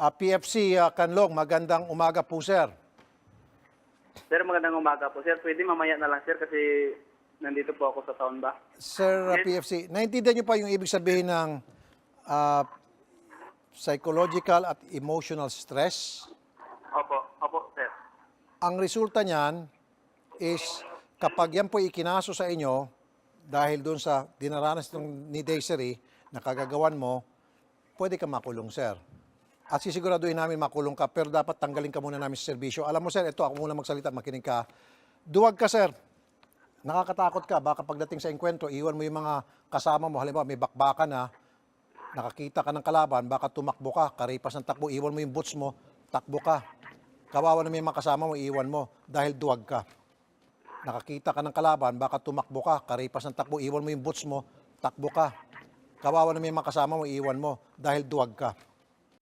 PFC Kanlong, magandang umaga po, sir. Sir, magandang umaga po. Sir, pwede mamaya na lang, sir, kasi nandito po ako sa town ba? Sir Yes. PFC, naintindihan niyo pa yung ibig sabihin ng ah, psychological at emotional stress? Opo, sir. Ang resulta niyan is kapag yan po ikinaso sa inyo dahil doon sa dinaranas ni Desiree na kagagawan mo, pwede ka makulong, sir. At sisiguraduhin namin makulong ka, pero dapat tanggalin ka muna namin sa serbisyo. Alam mo, sir, ito, ako muna magsalita, makinig ka. Duwag ka, sir. Nakakatakot ka. Baka pagdating sa engkwentro, iwan mo yung mga kasama mo. Halimbawa, may bakbakan na, nakakita ka ng kalaban, baka tumakbo ka, karipas ng takbo, iwan mo yung boots mo, takbo ka. Kawawa na may mga kasama mo, iwan mo, dahil duwag ka. Nakakita ka ng kalaban, baka tumakbo ka, karipas ng takbo, iwan mo yung boots mo, takbo ka. Kawawa na may mga kasama mo, iwan mo, dahil duwag ka.